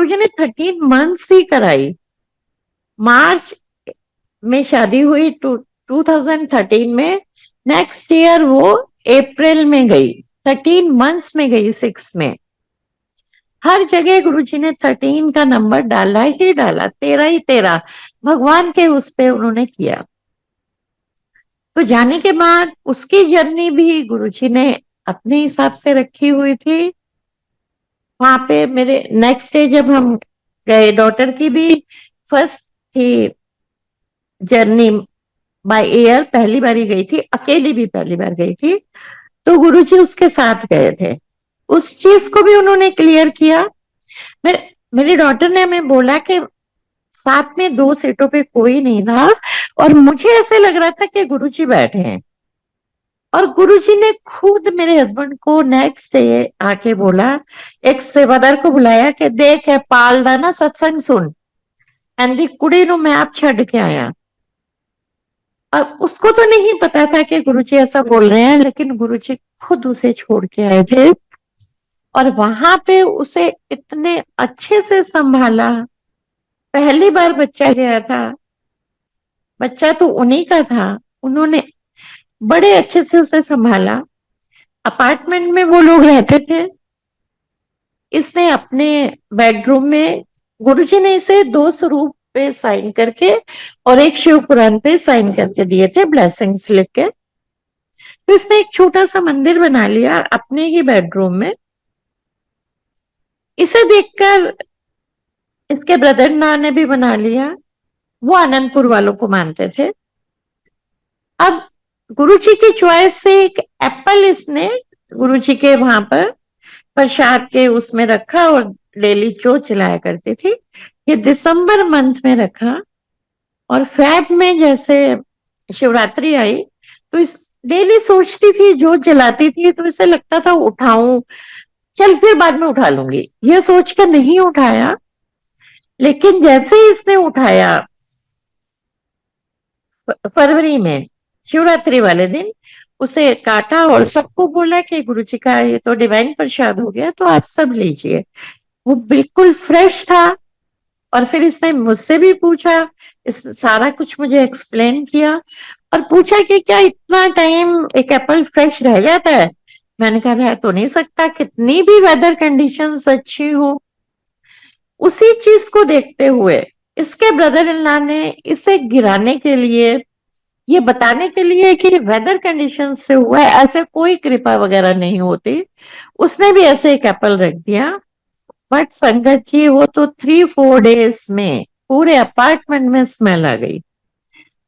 गुरुजी ने 13 मंथ्स ही कराई। मार्च में शादी हुई 2013 में। नेक्स्ट ईयर वो अप्रैल में गई, 13 मंथ्स में गई, 6 में। हर जगह गुरुजी ने 13 का नंबर डाला ही डाला, 13 ही 13 भगवान के उस पे उन्होंने किया। तो जाने के बाद उसकी जर्नी भी गुरुजी ने अपने हिसाब से रखी हुई थी। वहां पे मेरे नेक्स्ट डे जब हम गए, डॉटर की भी फर्स्ट थी जर्नी बाय एयर, पहली बार ही गई थी, अकेली भी पहली बार गई थी, तो गुरुजी उसके साथ गए थे। उस चीज को भी उन्होंने क्लियर किया। मेरी डॉटर ने हमें बोला कि साथ में 2 सीटों पे कोई नहीं था और मुझे ऐसे लग रहा था कि गुरुजी बैठे हैं। और गुरुजी ने खुद मेरे हस्बैंड को नेक्स्ट डे आके बोला, एक सेवादार को बुलाया कि देख है पाल दा ना सत्संग सुन, एंदी कुड़ी नु मैं आप छड़ के आया। अब उसको तो नहीं पता था कि गुरुजी ऐसा बोल रहे हैं, लेकिन गुरुजी खुद उसे छोड़ के आए थे और वहां पे उसे इतने अच्छे से संभाला। पहली बार बच्चा गया था, बच्चा तो उन्हीं का था, उन्होंने बड़े अच्छे से उसे संभाला। अपार्टमेंट में वो लोग रहते थे। इसने अपने बेडरूम में, गुरुजी ने इसे 2 स्वरूप पे साइन करके और एक शिव पुराण पे साइन करके दिए थे, ब्लेसिंग्स लिख के। तो इसने एक छोटा सा मंदिर बना लिया अपने ही बेडरूम में। इसे देखकर इसके ब्रदर इन लॉ ने भी बना लिया। वो आनंदपुर वालों को मानते थे। अब गुरुजी की चॉइस से एक एप्पल इसने गुरुजी के वहां पर प्रसाद के उसमें रखा और डेली चो चलाया करती थी। ये दिसंबर मंथ में रखा और फेब में जैसे शिवरात्रि आई तो इस डेली सोचती थी, जो जलाती थी, तो इसे लगता था उठाऊं, चल फिर बाद में उठा लूंगी, ये सोच कर नहीं उठाया। लेकिन जैसे ही इसने उठाया फरवरी में शिवरात्रि वाले दिन, उसे काटा और सबको बोला कि गुरुजी का ये तो डिवाइन प्रसाद हो गया, तो आप सब लीजिए। वो बिल्कुल फ्रेश था। और फिर इसने मुझसे भी पूछा, इस सारा कुछ मुझे एक्सप्लेन किया और पूछा कि क्या इतना टाइम एक एप्पल फ्रेश रह जाता है। मैंने कहा रह तो नहीं सकता, कितनी भी वेदर कंडीशंस अच्छी हो। उसी चीज को देखते हुए इसके ब्रदर इन लॉ ने इसे गिराने के लिए, ये बताने के लिए कि वेदर कंडीशन से हुआ है, ऐसे कोई कृपा वगैरह नहीं होती, उसने भी ऐसे एक एप्पल रख दिया। बट संगत जी वो तो 3-4 डेज में पूरे अपार्टमेंट में स्मेल आ गई।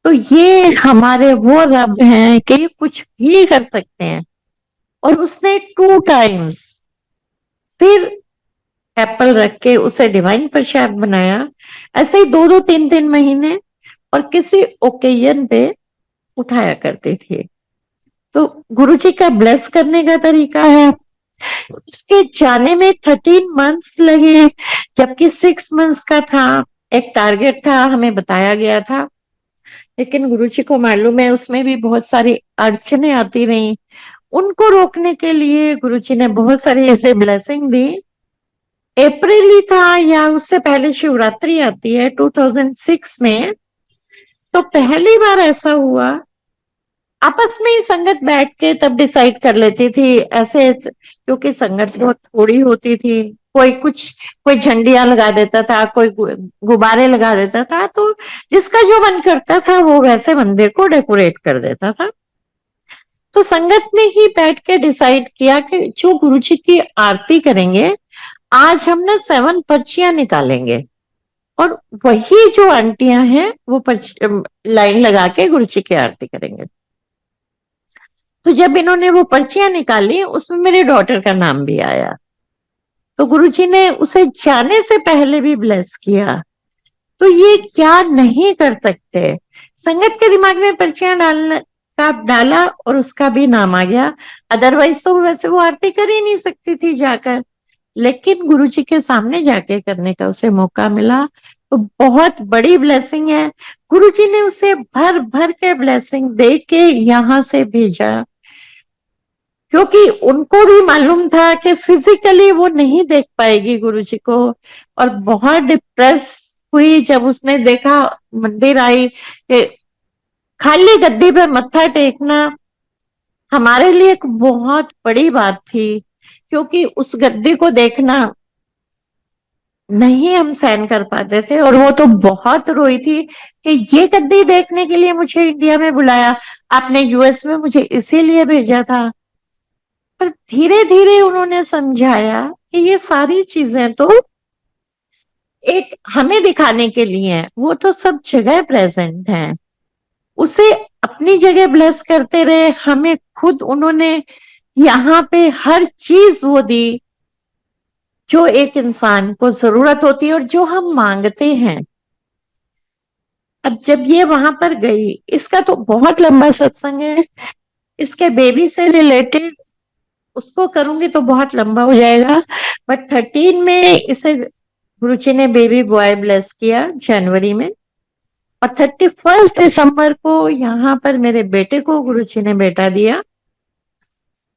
तो ये हमारे वो रब हैं कि कुछ भी कर सकते हैं। और उसने 2 टाइम्स फिर एप्पल रख के उसे डिवाइन प्रसाद बनाया। ऐसे ही 2-2 3-3 महीने और किसी ओकेजन पे उठाया करते थे। तो गुरुजी का ब्लेस करने का तरीका है। इसके जाने में 13 मंथ्स लगे, जबकि 6 मंथ्स का था। एक टारगेट था, हमें बताया गया था, लेकिन गुरुजी को मालूम है उसमें भी बहुत सारी अड़चने आती रही। उनको रोकने के लिए गुरुजी ने बहुत सारी ऐसे ब्लेसिंग दी। अप्रैल ही था या उससे पहले शिवरात्रि आती है 2006 में। तो पहली बार ऐसा हुआ, आपस में ही संगत बैठ के तब डिसाइड कर लेती थी ऐसे, क्योंकि संगत बहुत थोड़ी होती थी। कोई झंडियां लगा देता था, कोई गुब्बारे लगा देता था, तो जिसका जो मन करता था वो वैसे मंदिर को डेकोरेट कर देता था। तो संगत ने ही बैठ के डिसाइड किया कि जो गुरुजी की आरती करेंगे, आज हम ना 7 पर्चियां निकालेंगे और वही जो आंटियां हैं वो लाइन लगा के गुरुजी की आरती करेंगे। तो जब इन्होंने वो पर्चियां निकाली, उसमें मेरी डॉटर का नाम भी आया। तो गुरुजी ने उसे जाने से पहले भी ब्लेस किया। तो ये क्या नहीं कर सकते। संगत के दिमाग में पर्चियां डाला और उसका भी नाम आ गया। अदरवाइज तो वैसे वो आरती कर ही नहीं सकती थी जाकर, लेकिन गुरुजी के सामने जाके करने का उसे मौका मिला। तो बहुत बड़ी ब्लेसिंग है। गुरुजी ने उसे भर भर के ब्लेसिंग दे के यहाँ से भेजा। क्योंकि उनको भी मालूम था कि फिजिकली वो नहीं देख पाएगी गुरुजी को, और बहुत डिप्रेस हुई जब उसने देखा, मंदिर आई कि खाली गद्दी पे मत्था टेकना हमारे लिए एक बहुत बड़ी बात थी, क्योंकि उस गद्दी को देखना नहीं हम सहन कर पाते थे। और वो तो बहुत रोई थी कि ये गद्दी देखने के लिए मुझे इंडिया में बुलाया, आपने यूएस में मुझे इसीलिए भेजा था। पर धीरे धीरे उन्होंने समझाया कि ये सारी चीजें तो एक हमें दिखाने के लिए है, वो तो सब जगह प्रेजेंट है। उसे अपनी जगह ब्लेस करते रहे, हमें खुद उन्होंने यहाँ पे हर चीज वो दी जो एक इंसान को जरूरत होती है और जो हम मांगते हैं। अब जब ये वहां पर गई, इसका तो बहुत लंबा सत्संग है, इसके बेबी से रिलेटेड उसको करूंगी तो बहुत लंबा हो जाएगा। बट 13 में इसे गुरुजी ने बेबी बॉय ब्लेस किया जनवरी में, और 31 दिसंबर को यहाँ पर मेरे बेटे को गुरुजी ने बेटा दिया।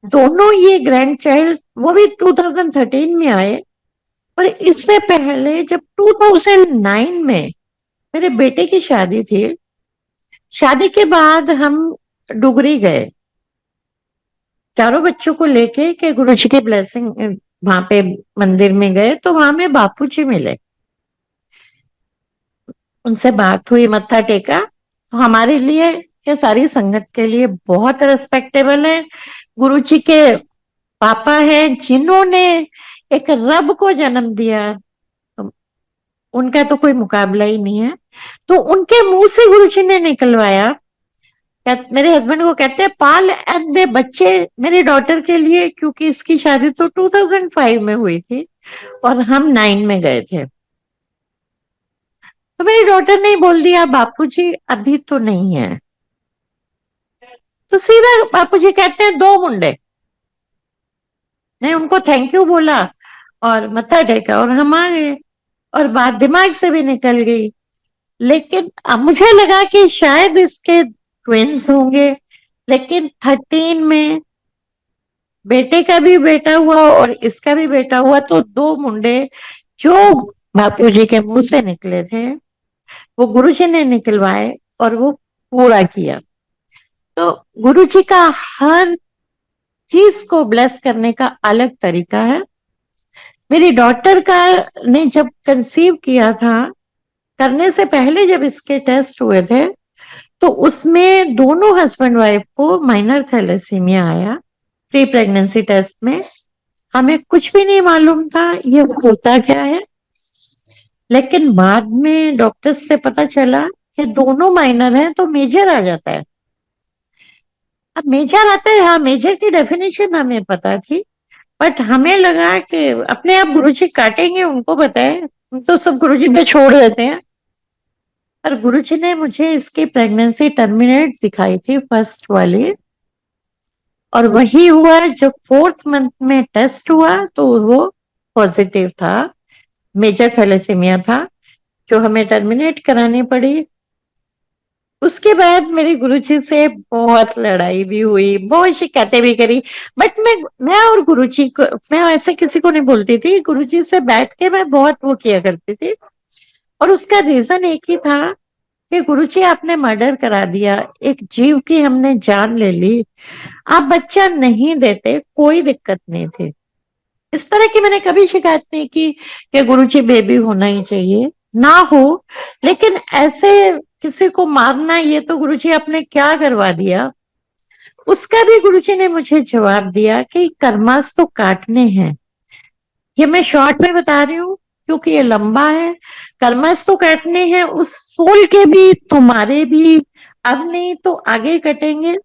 दोनों ये ग्रैंड चाइल्ड वो भी 2013 में आए। और इससे पहले जब 2009 में मेरे बेटे की शादी थी, शादी के बाद हम डुगरी गए चारों बच्चों को लेके कि गुरुजी की ब्लेसिंग, वहां पे मंदिर में गए तो वहां में बापूजी मिले, उनसे बात हुई, मत्था टेका। तो हमारे लिए, या सारी संगत के लिए बहुत रेस्पेक्टेबल है। गुरुजी के पापा हैं जिन्होंने एक रब को जन्म दिया, तो उनका तो कोई मुकाबला ही नहीं है। तो उनके मुंह से गुरुजी ने निकलवाया, मेरे हस्बैंड को कहते हैं पाल एंड दे बच्चे मेरी डॉटर के लिए, क्योंकि इसकी शादी तो 2005 में हुई थी और हम 9 में गए थे। तो मेरी डॉटर ने बोल दिया बापूजी अभी तो नहीं है। तो सीधा बापूजी कहते हैं 2 मुंडे। मैं उनको थैंक यू बोला और मत्था टेका और हम आ गए, और बात दिमाग से भी निकल गई। लेकिन अब मुझे लगा कि शायद इसके ट्विंस होंगे, लेकिन 13 में बेटे का भी बेटा हुआ और इसका भी बेटा हुआ, तो 2 मुंडे जो बापूजी के मुंह से निकले थे वो गुरुजी ने निकलवाए और वो पूरा किया। तो गुरुजी का हर चीज को ब्लेस करने का अलग तरीका है। मेरी डॉटर का ने जब कंसीव किया था, करने से पहले जब इसके टेस्ट हुए थे, तो उसमें दोनों हस्बैंड वाइफ को माइनर थैलेसीमिया आया प्री प्रेगनेंसी टेस्ट में। हमें कुछ भी नहीं मालूम था ये होता क्या है, लेकिन बाद में डॉक्टर्स से पता चला कि दोनों माइनर हैं तो मेजर आ जाता है। अब मेजर आता है, हाँ मेजर की डेफिनेशन हमें पता थी, बट हमें लगा कि अपने आप गुरुजी काटेंगे, उनको पता है, हम तो सब गुरुजी पे छोड़ देते हैं। पर गुरुजी ने मुझे इसकी प्रेगनेंसी टर्मिनेट दिखाई थी फर्स्ट वाली, और वही हुआ जब 4th मंथ में टेस्ट हुआ तो वो पॉजिटिव था, मेजर थैलेसीमिया था, जो हमें टर्मिनेट करानी पड़ी। उसके बाद मेरी गुरुजी से बहुत लड़ाई भी हुई, बहुत शिकायतें भी करी। बट मैं और गुरुजी को, मैं ऐसे किसी को नहीं बोलती थी, गुरुजी से बैठ के मैं बहुत वो किया करती थी। और उसका रीजन एक ही था कि गुरुजी आपने मर्डर करा दिया, एक जीव की हमने जान ले ली, आप बच्चा नहीं देते कोई दिक्कत नहीं थी। इस तरह की मैंने कभी शिकायत नहीं की कि गुरुजी बेबी होना ही चाहिए, ना हो, लेकिन ऐसे किसी को मारना, ये तो गुरुजी आपने क्या करवा दिया। उसका भी गुरुजी ने मुझे जवाब दिया कि कर्मास तो काटने हैं। ये मैं शॉर्ट में बता रही हूँ क्योंकि ये लंबा है। कर्मास तो काटने हैं, उस सोल के भी तुम्हारे भी, अब नहीं तो आगे कटेंगे।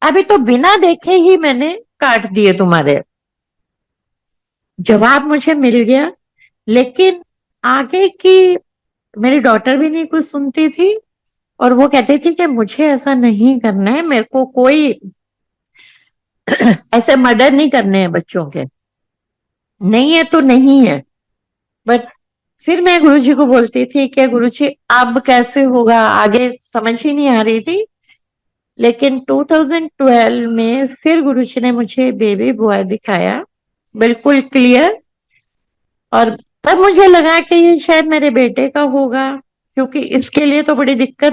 अभी तो बिना देखे ही मैंने काट दिए तुम्हारे। जवाब मुझे मिल गया, लेकिन आगे की मेरी डॉटर भी नहीं कुछ सुनती थी, और वो कहती थी कि मुझे ऐसा नहीं करना है, मेरे को कोई ऐसे मर्डर नहीं करने हैं बच्चों के, नहीं है तो नहीं है। बट फिर मैं गुरुजी को बोलती थी कि गुरुजी अब कैसे होगा, आगे समझ ही नहीं आ रही थी। लेकिन 2012 में फिर गुरुजी ने मुझे बेबी बॉय दिखाया, बिल्कुल क्लियर। और तब मुझे लगा कि ये शायद मेरे बेटे का होगा, क्योंकि इसके लिए तो बड़ी दिक्कत